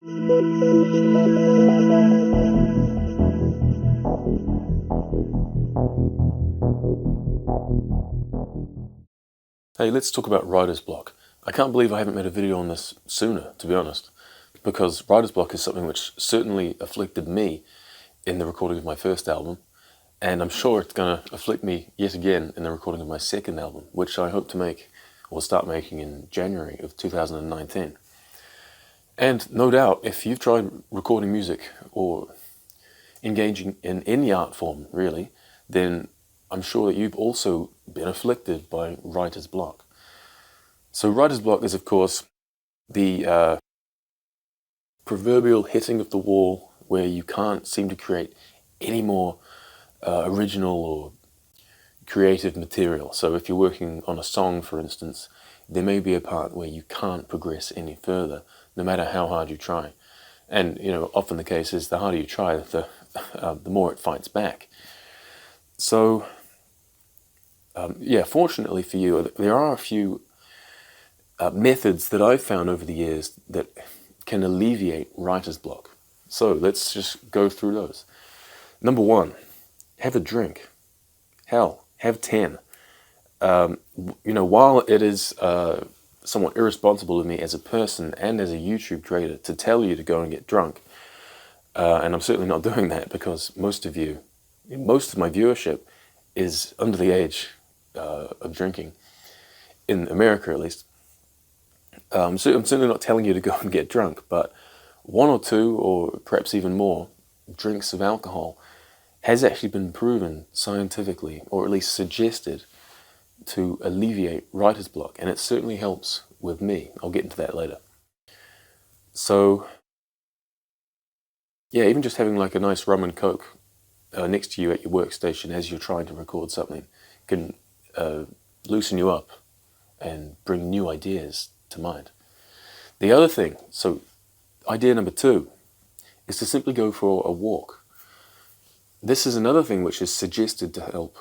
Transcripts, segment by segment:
Hey, let's talk about writer's block. I can't believe I haven't made a video on this sooner, to be honest, because writer's block is something which certainly afflicted me in the recording of my first album, and I'm sure it's going to afflict me yet again in the recording of my second album, which I hope to make, or start making, in January of 2019. And no doubt, if you've tried recording music or engaging in any art form, really, then I'm sure that you've also been afflicted by writer's block. So writer's block is, of course, the proverbial hitting of the wall where you can't seem to create any more original or creative material. So if you're working on a song, for instance, there may be a part where you can't progress any further, no matter how hard you try. And, often the case is the harder you try, the more it fights back. So, fortunately for you, there are a few methods that I've found over the years that can alleviate writer's block. So let's just go through those. Number one, have a drink. Hell, have 10. While it is somewhat irresponsible of me as a person and as a YouTube creator to tell you to go and get drunk, and I'm certainly not doing that because most of my viewership is under the age of drinking, in America at least. I'm certainly not telling you to go and get drunk, but 1 or 2, or perhaps even more, drinks of alcohol has actually been proven scientifically, or at least suggested, to alleviate writer's block, and it certainly helps with me. I'll get into that later. So, even just having like a nice rum and coke next to you at your workstation as you're trying to record something can loosen you up and bring new ideas to mind. The other thing, so idea number 2, is to simply go for a walk. This is another thing which is suggested to help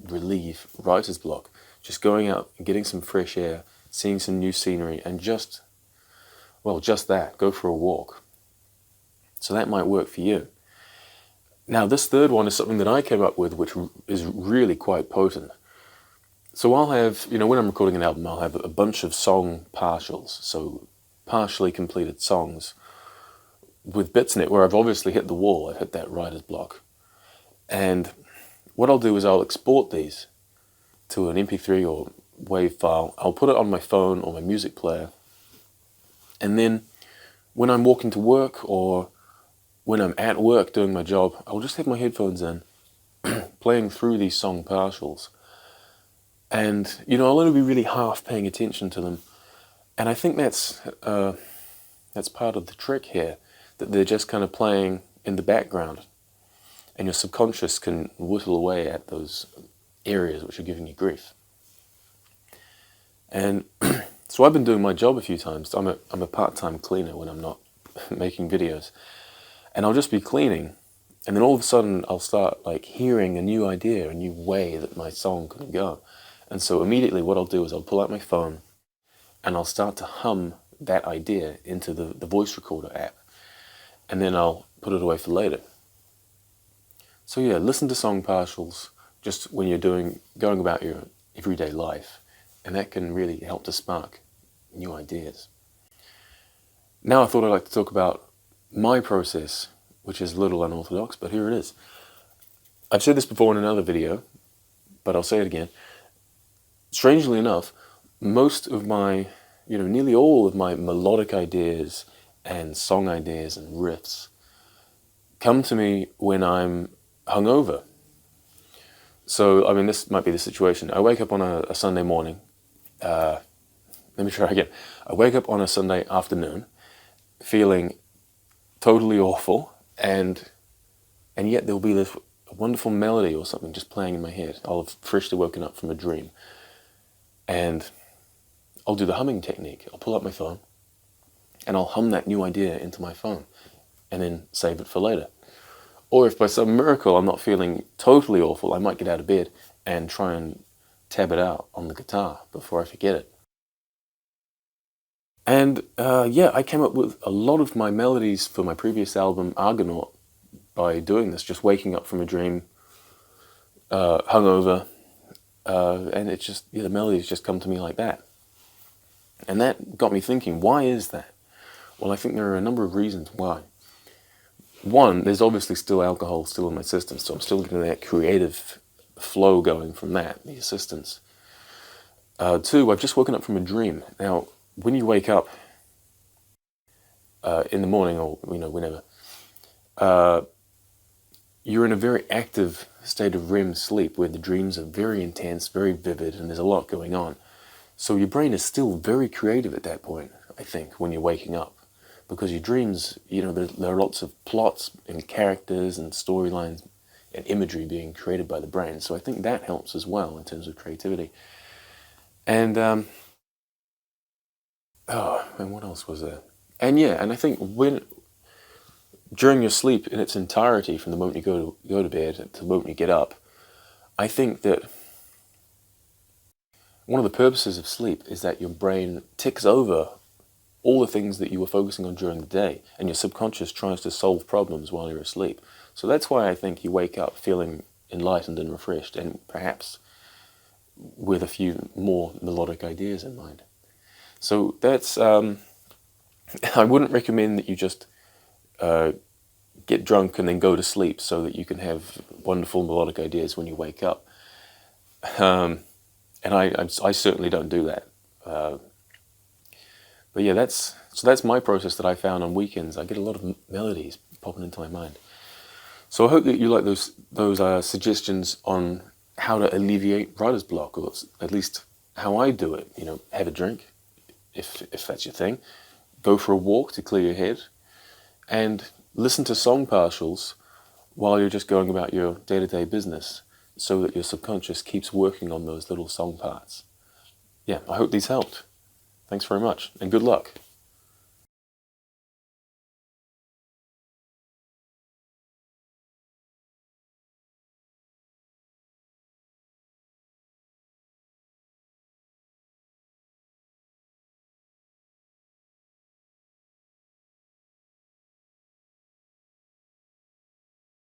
relieve writer's block. Just going out and getting some fresh air, seeing some new scenery, and just that, go for a walk. So that might work for you. Now, this third one is something that I came up with, which is really quite potent. So I'll have, when I'm recording an album, I'll have a bunch of song partials, so partially completed songs with bits in it where I've obviously hit the wall, I've hit that writer's block. And what I'll do is I'll export these to an MP3 or WAV file. I'll put it on my phone or my music player. And then when I'm walking to work or when I'm at work doing my job, I'll just have my headphones in, playing through these song partials. And, I'll only be really half paying attention to them. And I think that's part of the trick here, that they're just kind of playing in the background. And your subconscious can whittle away at those areas which are giving you grief. And so I've been doing my job a few times. I'm a part-time cleaner when I'm not making videos. And I'll just be cleaning, and then all of a sudden I'll start hearing a new idea, a new way that my song can go. And so immediately what I'll do is I'll pull out my phone and I'll start to hum that idea into the voice recorder app. And then I'll put it away for later. So listen to song partials just when you're going about your everyday life. And that can really help to spark new ideas. Now I thought I'd like to talk about my process, which is a little unorthodox, but here it is. I've said this before in another video, but I'll say it again. Strangely enough, most of my, nearly all of my melodic ideas and song ideas and riffs come to me when I'm hungover. So, this might be the situation. I wake up on a Sunday morning. Let me try again. I wake up on a Sunday afternoon feeling totally awful, and yet there'll be this wonderful melody or something just playing in my head. I'll have freshly woken up from a dream. And I'll do the humming technique. I'll pull out my phone and I'll hum that new idea into my phone and then save it for later. Or if by some miracle I'm not feeling totally awful, I might get out of bed and try and tab it out on the guitar before I forget it. And yeah, I came up with a lot of my melodies for my previous album, Argonaut, by doing this, just waking up from a dream, hungover, and it just, yeah, the melodies just come to me like that. And that got me thinking, why is that? Well, I think there are a number of reasons why. One, there's obviously still alcohol still in my system, so I'm still getting that creative flow going from that, the assistance. Two, I've just woken up from a dream. Now, when you wake up in the morning, or whenever, you're in a very active state of REM sleep where the dreams are very intense, very vivid, and there's a lot going on. So your brain is still very creative at that point, I think, when you're waking up. Because your dreams, there are lots of plots and characters and storylines and imagery being created by the brain. So I think that helps as well in terms of creativity. And, and what else was there? And yeah, and I think during your sleep in its entirety, from the moment you go to bed to the moment you get up, I think that one of the purposes of sleep is that your brain ticks over all the things that you were focusing on during the day, and your subconscious tries to solve problems while you're asleep. So that's why I think you wake up feeling enlightened and refreshed, and perhaps with a few more melodic ideas in mind. So that's, I wouldn't recommend that you just get drunk and then go to sleep so that you can have wonderful melodic ideas when you wake up. And I certainly don't do that. But yeah, that's my process that I found on weekends. I get a lot of melodies popping into my mind. So I hope that you like those suggestions on how to alleviate writer's block, or at least how I do it. Have a drink, if that's your thing. Go for a walk to clear your head, and listen to song partials while you're just going about your day-to-day business, so that your subconscious keeps working on those little song parts. Yeah, I hope these helped. Thanks very much, and good luck.